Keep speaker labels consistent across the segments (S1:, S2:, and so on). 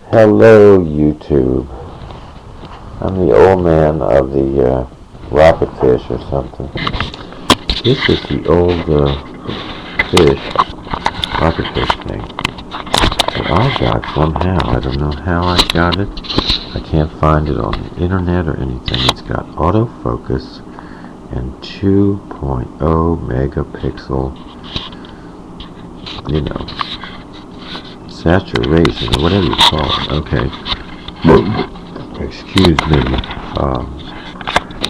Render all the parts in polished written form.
S1: Hello, YouTube. I'm the old man of the rocket fish or something. This is the old fish, rocket fish thing that I got somehow. I don't know how I got it. I can't find it on the internet or anything. It's got autofocus and 2.0 megapixel, saturation or whatever you call it. Okay. Excuse me.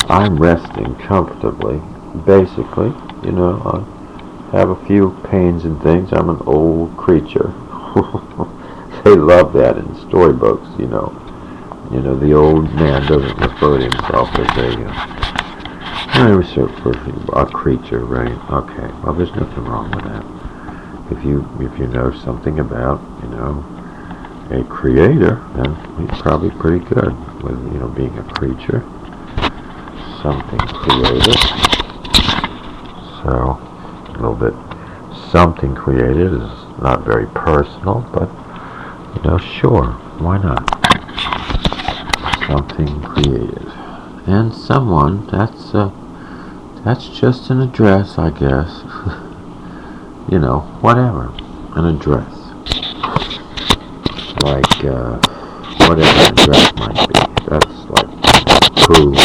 S1: I'm resting comfortably. Basically, I have a few pains and things. I'm an old creature. They love that in storybooks, the old man doesn't refer to himself as a creature, right? Okay. Well, there's nothing wrong with that. If you know something about, a creator, then he's probably pretty good with, being a creature. Something created. So, a little bit something created is not very personal, but, sure, why not? Something created. And someone, that's just an address, I guess. Whatever. An address. Like, whatever an address might be. That's like cool.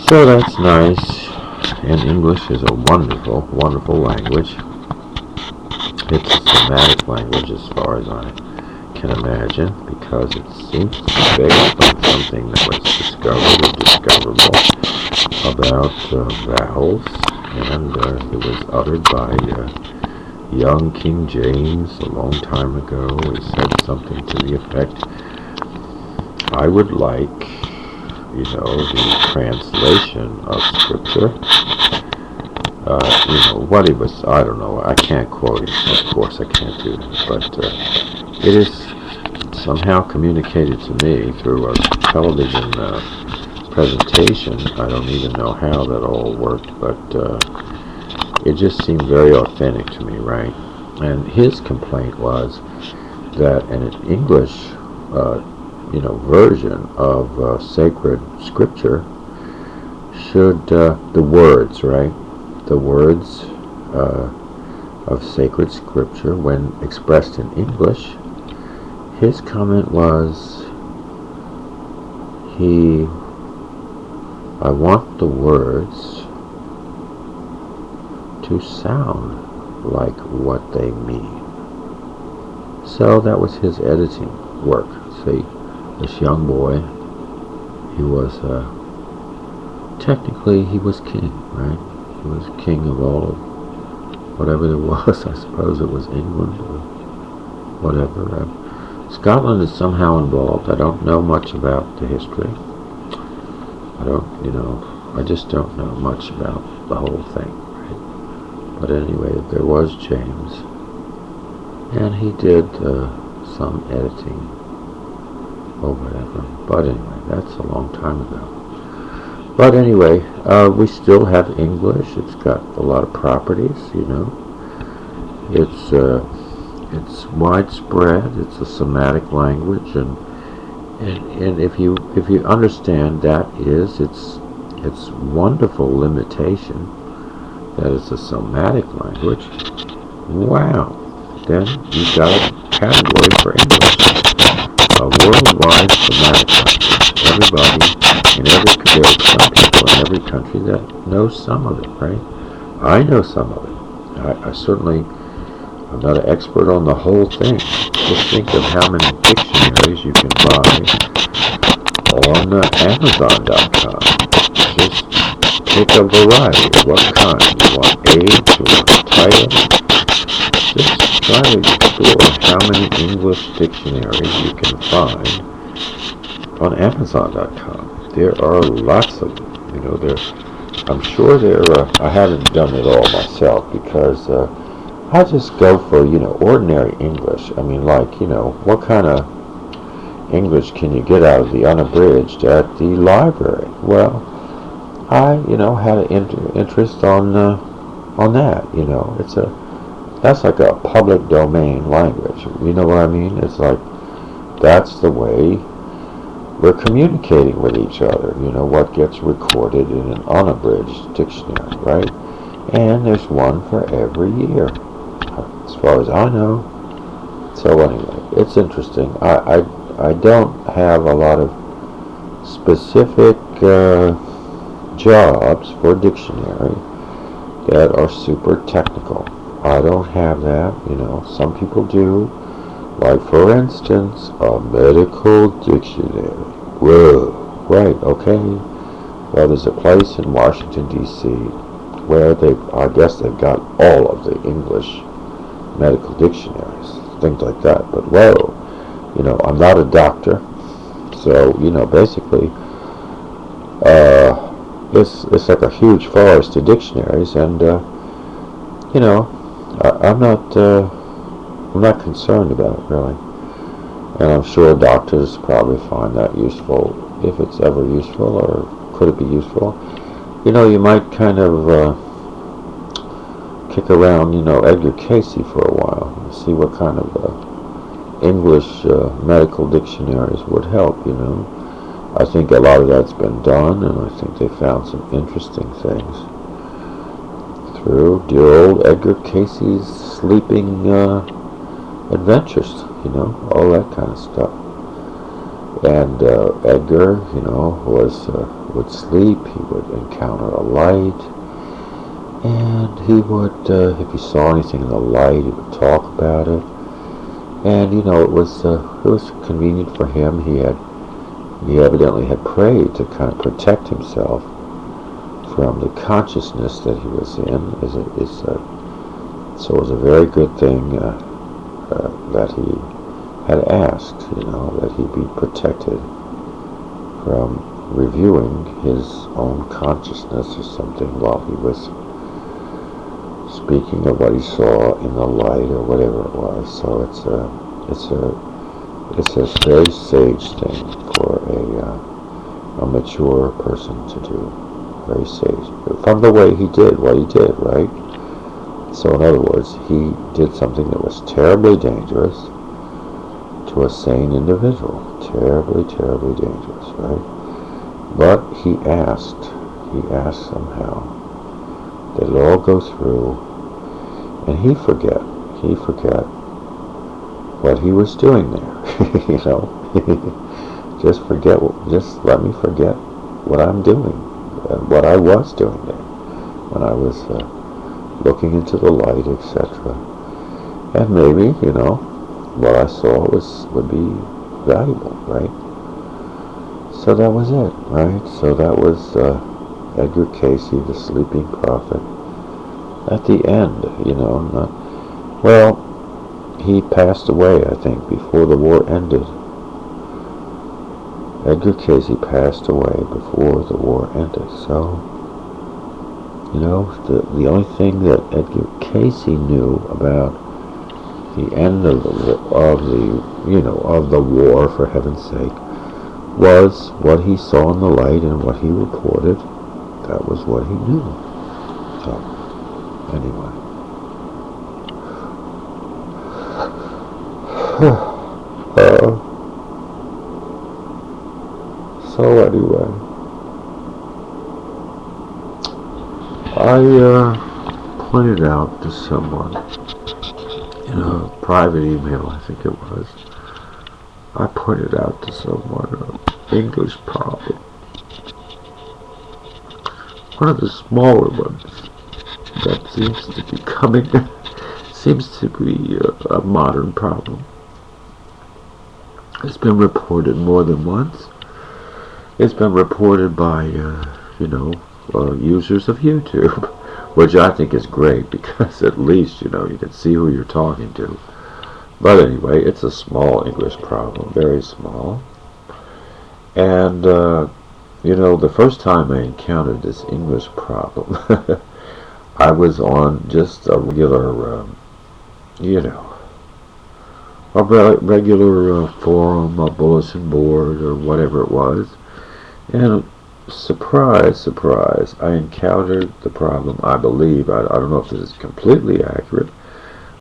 S1: So that's nice. And English is a wonderful, wonderful language. It's a Semitic language as far as I can imagine, because it seems to be based on something that was discovered or discoverable about vowels, and it was uttered by young King James a long time ago. He said something to the effect, I would like, the translation of Scripture. What he was, I don't know, I can't quote him, of course I can't do that, but it is somehow communicated to me through a television presentation. I don't even know how that all worked, but it just seemed very authentic to me, right? And his complaint was that an English, version of sacred scripture should, the words, right? The words of sacred scripture, when expressed in English, his comment was, I want the words to sound like what they mean. So that was his editing work. See, this young boy, he was, technically he was king, right? He was king of all of whatever there was. I suppose it was England or whatever. Scotland is somehow involved. I don't know much about the history. I just don't know much about the whole thing, right? But anyway, there was James, and he did some editing or whatever. But anyway, that's a long time ago. But anyway, we still have English. It's got a lot of properties, It's widespread. It's a Semitic language, and if you understand that is its wonderful limitation, that it's a Semitic language. Wow, then you've got a category for English, a worldwide Semitic language. Everybody in there are some people in every country that know some of it, right? I know some of it. I certainly. I'm not an expert on the whole thing. Just think of how many dictionaries you can buy on Amazon.com. Just pick a variety of what kind. You want age, you want title. Just try to explore how many English dictionaries you can find on Amazon.com. There are lots of them. I'm sure I haven't done it all myself because I just go for, ordinary English. I mean, what kind of English can you get out of the unabridged at the library? Well, I, had an interest on that. It's that's like a public domain language. You know what I mean? It's like that's the way we're communicating with each other. You know, what gets recorded in an unabridged dictionary, right? And there's one for every year, as far as I know. So anyway, it's interesting. I don't have a lot of specific jobs for dictionary that are super technical. I don't have that, you know. Some people do. Like, for instance, a medical dictionary. Whoa. Right, okay. Well, there's a place in Washington, D.C. where I guess they've got all of the English medical dictionaries, things like that. But whoa, you know, I'm not a doctor, so, you know, basically, it's like a huge forest of dictionaries, and, you know, I'm not concerned about it, really. And I'm sure doctors probably find that useful, if it's ever useful, or could it be useful. You know, you might kind of kick around, you know, Edgar Casey for a while and see what kind of English medical dictionaries would help, you know. I think a lot of that's been done, and I think they found some interesting things through dear old Edgar Casey's sleeping adventures, you know, all that kind of stuff. And Edgar, you know, would sleep. He would encounter a light, and he would, if he saw anything in the light, he would talk about it. And you know, it was convenient for him. He evidently had prayed to kind of protect himself from the consciousness that he was in. So it was a very good thing that he had asked, you know, that he be protected from reviewing his own consciousness or something while he was speaking of what he saw in the light or whatever it was. So it's a very sage thing for a mature person to do. Very sage. From the way he did what he did, right? So in other words, he did something that was terribly dangerous to a sane individual. Terribly, terribly dangerous, right? But he asked somehow that it all go through, and he forget what he was doing there. You know, just let me forget what I'm doing, what I was doing there when I was looking into the light, etc. And maybe, you know, what I saw would be valuable, right? So that was it, right? So that was Edgar Casey, the sleeping prophet. At the end, you know, he passed away, I think, before the war ended. Edgar Casey passed away before the war ended. So, you know, the only thing that Edgar Casey knew about the end of the war, for heaven's sake, was what he saw in the light and what he reported. That was what he knew. So, anyway. So anyway, I pointed out to someone in a private email, I think it was, I pointed out to someone an English problem. One of the smaller ones that seems to be a modern problem. It's been reported more than once. It's been reported by, users of YouTube, which I think is great because at least, you know, you can see who you're talking to. But anyway, it's a small English problem, very small. And, the first time I encountered this English problem, I was on just a regular, a regular forum, a bulletin board, or whatever it was. And surprise, surprise, I encountered the problem, I believe, I don't know if this is completely accurate,